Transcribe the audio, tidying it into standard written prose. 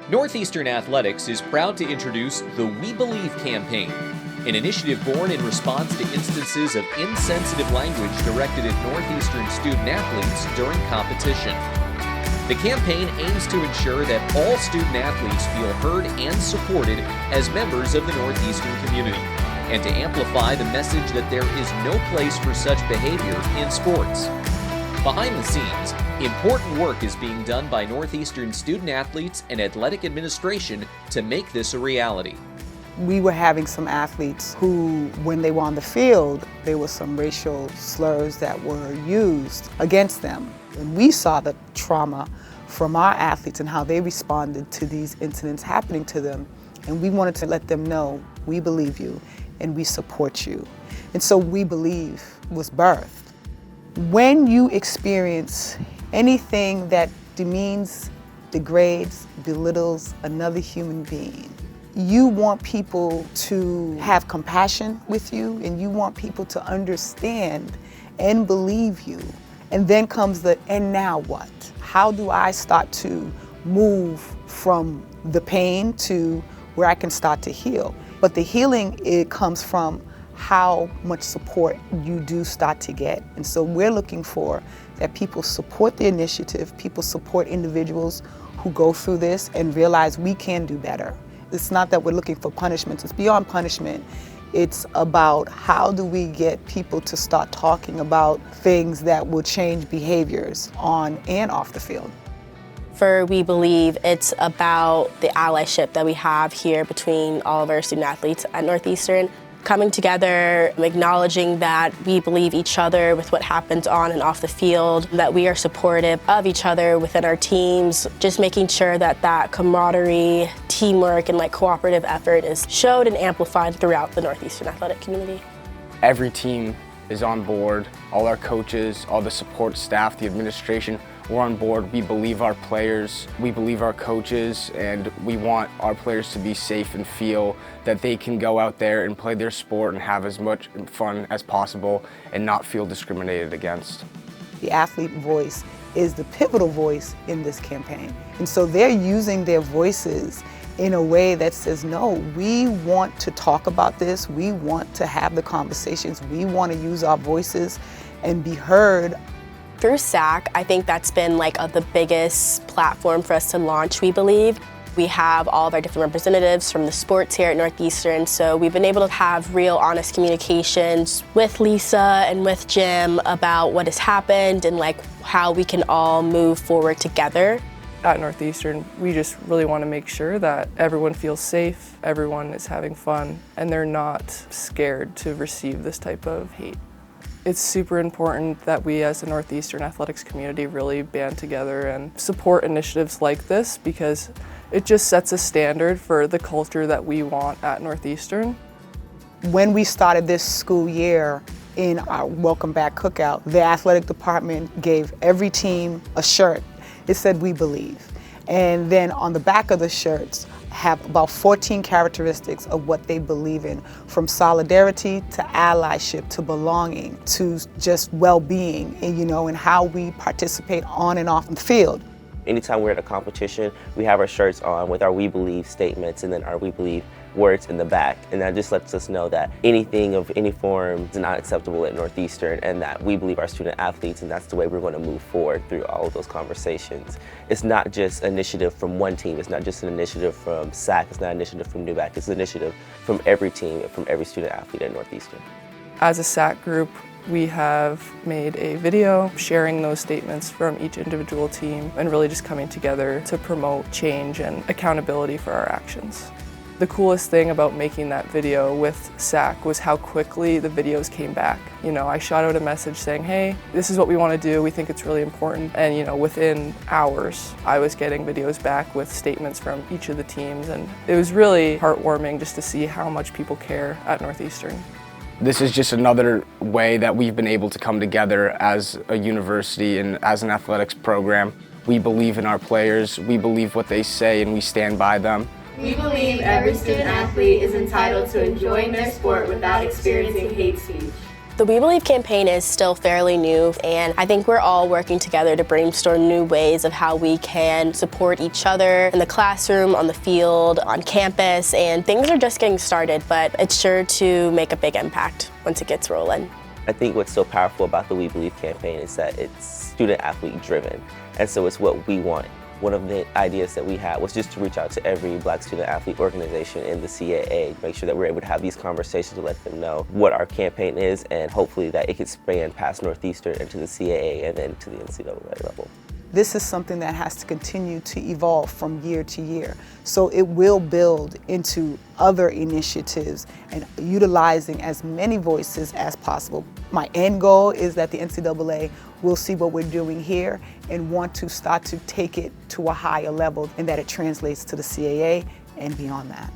Northeastern Athletics is proud to introduce the We Believe campaign, an initiative born in response to instances of insensitive language directed at Northeastern student athletes during competition. The campaign aims to ensure that all student athletes feel heard and supported as members of the Northeastern community, and to amplify the message that there is no place for such behavior in sports. Behind the scenes, important work is being done by Northeastern student athletes and athletic administration to make this a reality. We were having some athletes who, when they were on the field, there were some racial slurs that were used against them. And we saw the trauma from our athletes and how they responded to these incidents happening to them. And we wanted to let them know, we believe you and we support you. And so We Believe was birthed. When you experience anything that demeans, degrades, belittles another human being, you want people to have compassion with you, and you want people to understand and believe you. And then comes the, and now what? How do I start to move from the pain to where I can start to heal? But the healing, it comes from how much support you do start to get. And so we're looking for that people support the initiative, people support individuals who go through this and realize we can do better. It's not that we're looking for punishments, it's beyond punishment. It's about how do we get people to start talking about things that will change behaviors on and off the field. For We Believe, it's about the allyship that we have here between all of our student athletes at Northeastern. Coming together, acknowledging that we believe each other with what happens on and off the field, that we are supportive of each other within our teams, just making sure that that camaraderie, teamwork, and cooperative effort is showed and amplified throughout the Northeastern athletic community. Every team is on board, all our coaches, all the support staff, the administration, we're on board. We believe our players, we believe our coaches, and we want our players to be safe and feel that they can go out there and play their sport and have as much fun as possible and not feel discriminated against. The athlete voice is the pivotal voice in this campaign. And so they're using their voices in a way that says, no, we want to talk about this, we want to have the conversations, we want to use our voices and be heard. Through SAC, I think that's been the biggest platform for us to launch We Believe. We have all of our different representatives from the sports here at Northeastern, so we've been able to have real, honest communications with Lisa and with Jim about what has happened and how we can all move forward together. At Northeastern, we just really want to make sure that everyone feels safe, everyone is having fun, and they're not scared to receive this type of hate. It's super important that we as the Northeastern athletics community really band together and support initiatives like this, because it just sets a standard for the culture that we want at Northeastern. When we started this school year in our Welcome Back cookout, the athletic department gave every team a shirt. It said We Believe. And then on the back of the shirts have about 14 characteristics of what they believe in, from solidarity to allyship to belonging to just well-being, and how we participate on and off the field. Anytime we're at a competition, we have our shirts on with our We Believe statements and then our We Believe words in the back. And that just lets us know that anything of any form is not acceptable at Northeastern, and that we believe our student athletes, and that's the way we're going to move forward through all of those conversations. It's not just an initiative from one team. It's not just an initiative from SAC. It's not an initiative from Newback. It's an initiative from every team and from every student athlete at Northeastern. As a SAC group, we have made a video sharing those statements from each individual team and really just coming together to promote change and accountability for our actions. The coolest thing about making that video with SAC was how quickly the videos came back. I shot out a message saying, hey, this is what we want to do, we think it's really important. And within hours, I was getting videos back with statements from each of the teams. And it was really heartwarming just to see how much people care at Northeastern. This is just another way that we've been able to come together as a university and as an athletics program. We believe in our players, we believe what they say, and we stand by them. We believe every student athlete is entitled to enjoying their sport without experiencing hate speech. The We Believe campaign is still fairly new, and I think we're all working together to brainstorm new ways of how we can support each other in the classroom, on the field, on campus, and things are just getting started, but it's sure to make a big impact once it gets rolling. I think what's so powerful about the We Believe campaign is that it's student-athlete driven, and so it's what we want. One of the ideas that we had was just to reach out to every Black student-athlete organization in the CAA, make sure that we're able to have these conversations to let them know what our campaign is, and hopefully that it could span past Northeastern into the CAA and then to the NCAA level. This is something that has to continue to evolve from year to year. So it will build into other initiatives and utilizing as many voices as possible. My end goal is that the NCAA will see what we're doing here and want to start to take it to a higher level, and that it translates to the CAA and beyond that.